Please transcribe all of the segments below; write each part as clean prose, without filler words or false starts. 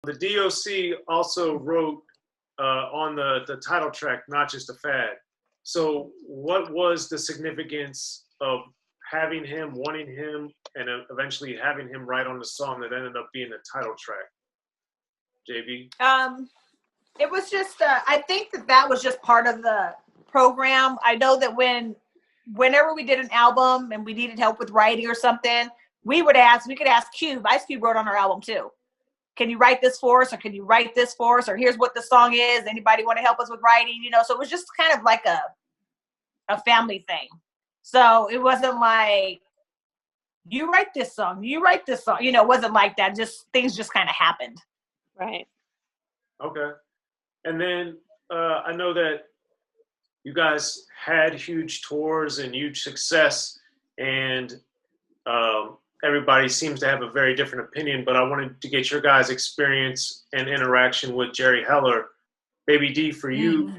the D.O.C. also wrote on the title track, Not Just a Fad. So what was the significance of having him, wanting him, and eventually having him write on the song that ended up being the title track? JB? It was just, I think that was just part of the program. I know that whenever we did an album and we needed help with writing or something, we could ask Cube. Ice Cube wrote on our album too. Can you write this for us? Or can you write this for us? Or here's what the song is. Anybody want to help us with writing? You know, so it was just kind of like a family thing. So it wasn't like, you write this song. You know, it wasn't like that. Just things just kind of happened. Right. Okay. And then I know that you guys had huge tours and huge success, and everybody seems to have a very different opinion, but I wanted to get your guys' experience and interaction with Jerry Heller. Baby D, for you,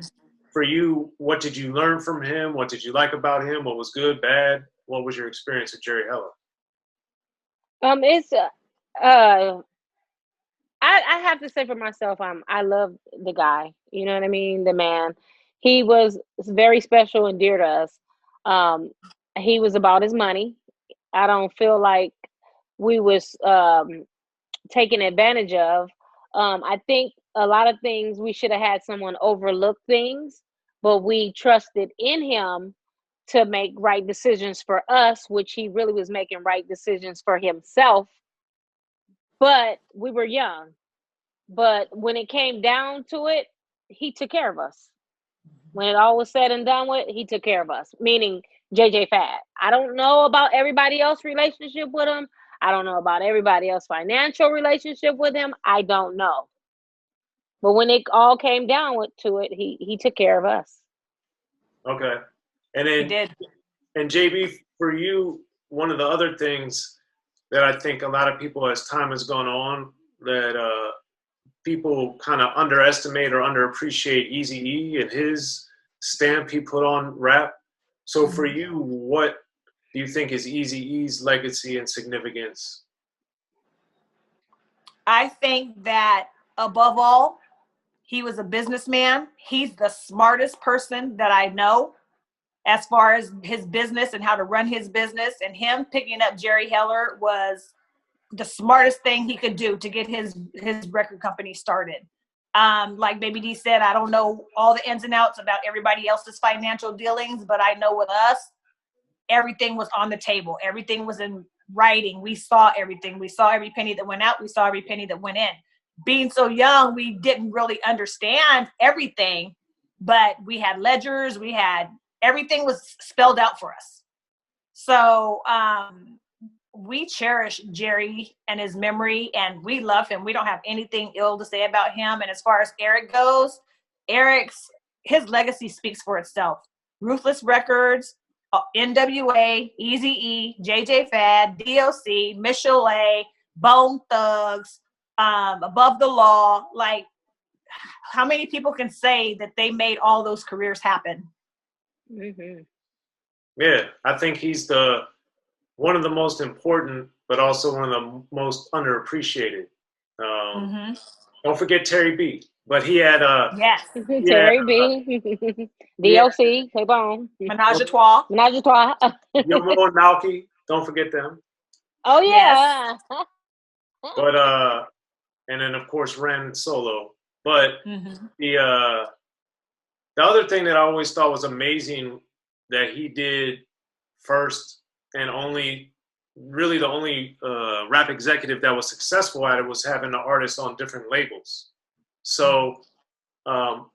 what did you learn from him? What did you like about him? What was good, bad? What was your experience with Jerry Heller? I have to say for myself, I love the guy. You know what I mean? The man. He was very special and dear to us. He was about his money. I don't feel like we was taken advantage of. I think a lot of things we should have had someone overlook things, but we trusted in him to make right decisions for us, which he really was making right decisions for himself. But we were young. But when it came down to it, he took care of us. When it all was said and done with, he took care of us, meaning JJ Fad. I don't know about everybody else's relationship with him. I don't know about everybody else's financial relationship with him. I don't know. But when it all came down to it, he took care of us. Okay. And then, he did. And JB, for you, one of the other things that I think a lot of people, as time has gone on, that people kind of underestimate or underappreciate Eazy-E and his stamp he put on rap. So for you, what do you think is Eazy-E's legacy and significance? I think that above all, he was a businessman. He's the smartest person that I know as far as his business and how to run his business. And him picking up Jerry Heller was the smartest thing he could do to get his record company started. Like Baby D said, I don't know all the ins and outs about everybody else's financial dealings, but I know with us, everything was on the table. Everything was in writing. We saw everything. We saw every penny that went out. We saw every penny that went in. Being so young, we didn't really understand everything, but we had ledgers. Everything was spelled out for us. So we cherish Jerry and his memory, and we love him. We don't have anything ill to say about him. And as far as Eric goes, his legacy speaks for itself. Ruthless Records, N.W.A, Eazy-E, J.J. Fad, D.O.C, Michelle, Bone Thugs, Above the Law. Like, how many people can say that they made all those careers happen? Mm-hmm. Yeah, I think he's one of the most important, but also one of the most underappreciated. Don't forget Terry B. But he had yes, Terry B. D.O.C. Hey, Bone. Menage a Trois. Menage a Trois. Yomo and Malky. Don't forget them. Oh yeah. Yes. But and then of course Ren Solo. But the other thing that I always thought was amazing that he did first and really the only rap executive that was successful at it was having the artists on different labels. So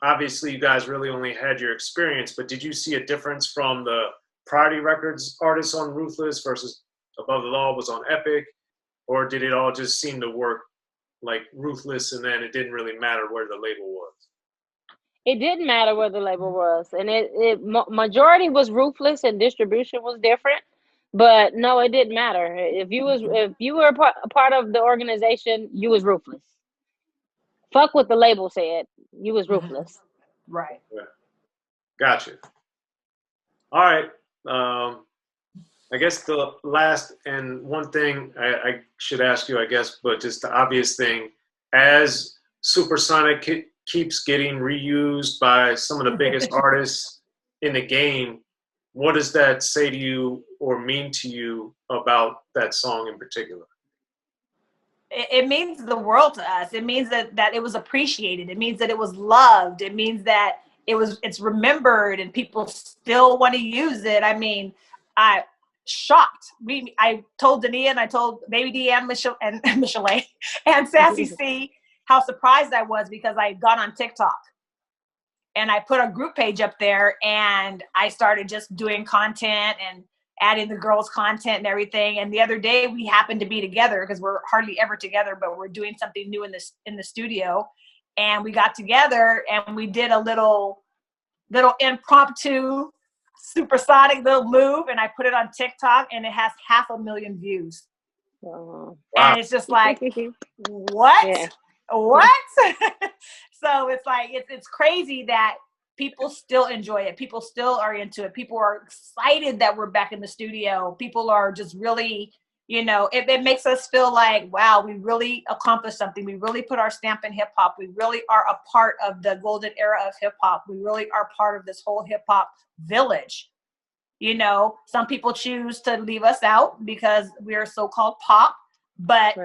obviously you guys really only had your experience, but did you see a difference from the Priority Records artists on Ruthless versus Above the Law was on Epic? Or did it all just seem to work like Ruthless and then it didn't really matter where the label was? It didn't matter where the label was. And majority was Ruthless and distribution was different. But no, it didn't matter. If you were a part of the organization, you was Ruthless. Fuck what the label said. You was Ruthless. Right. Yeah. Gotcha. All right. I guess the last and one thing I should ask you, I guess, but just the obvious thing, as Supersonic keeps getting reused by some of the biggest artists in the game, what does that say to you or mean to you about that song in particular? It means the world to us. It means that it was appreciated. It means that it was loved. It means that it's remembered and people still want to use it. I mean, I shocked. I told Dania and I told Baby D and Michelle and and Sassy C how surprised I was because I had gone on TikTok and I put a group page up there and I started just doing content and adding the girls' content and everything. And the other day we happened to be together because we're hardly ever together, but we're doing something new in the studio. And we got together and we did a little impromptu Supersonic little move, and I put it on TikTok, and it has 500,000 views. Wow. And it's just like, what? Yeah. What? So it's like it's crazy that people still enjoy it. People still are into it. People are excited that we're back in the studio. People are just really, it makes us feel like, wow, we really accomplished something. We really put our stamp in hip hop. We really are a part of the golden era of hip hop. We really are part of this whole hip hop village. Some people choose to leave us out because we're so-called pop, but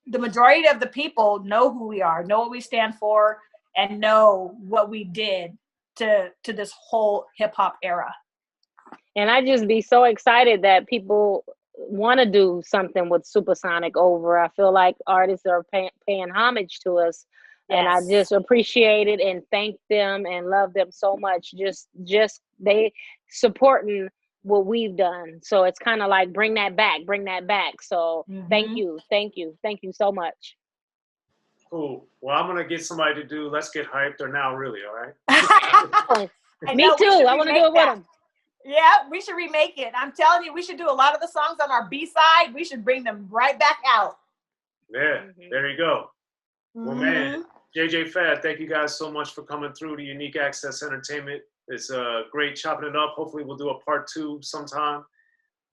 the majority of the people know who we are, know what we stand for, and know what we did to this whole hip hop era. And I just be so excited that people want to do something with Supersonic over. I feel like artists are paying homage to us. Yes. And I just appreciate it and thank them and love them so much. Just they supporting what we've done. So it's kind of like bring that back. So thank you so much. Cool. Well, I'm gonna get somebody to do Let's Get Hyped or Now Really, all right? Me too. I want to do it with them. Yeah, we should remake it. I'm telling you, we should do a lot of the songs on our B-side. We should bring them right back out. Yeah, there you go. Well, man, JJ Fad, thank you guys so much for coming through to Unique Access Entertainment. It's great chopping it up. Hopefully we'll do a part 2 sometime.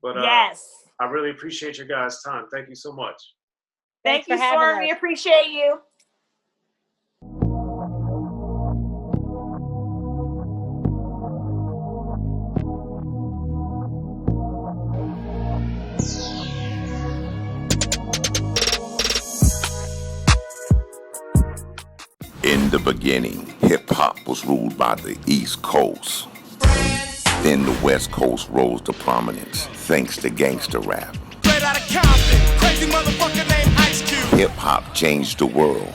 But yes, I really appreciate your guys' time. Thank you so much. Thank you, Soren. We appreciate you. In the beginning, hip-hop was ruled by the East Coast. Then the West Coast rose to prominence, thanks to gangster rap. Straight out of Compton, crazy motherfucker named Ice Cube. Hip-hop changed the world.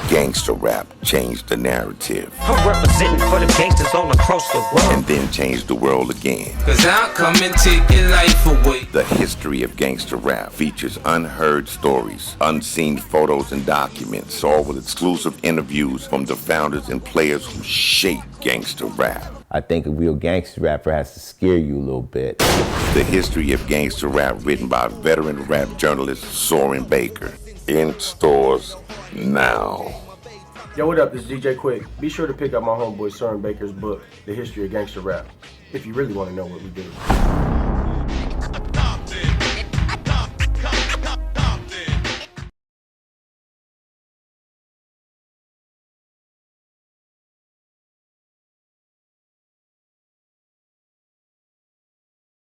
Gangster rap changed the narrative. I'm representing for the gangsters all across the world. And then changed the world again. Cause I'll come and take your life away. The history of gangster rap features unheard stories, unseen photos and documents, all with exclusive interviews from the founders and players who shaped gangster rap. I think a real gangster rapper has to scare you a little bit. The history of gangster rap written by veteran rap journalist Soren Baker. In stores now. Yo, what up? This is DJ Quick. Be sure to pick up my homeboy Soren Baker's book, The History of Gangster Rap, if you really want to know what we do.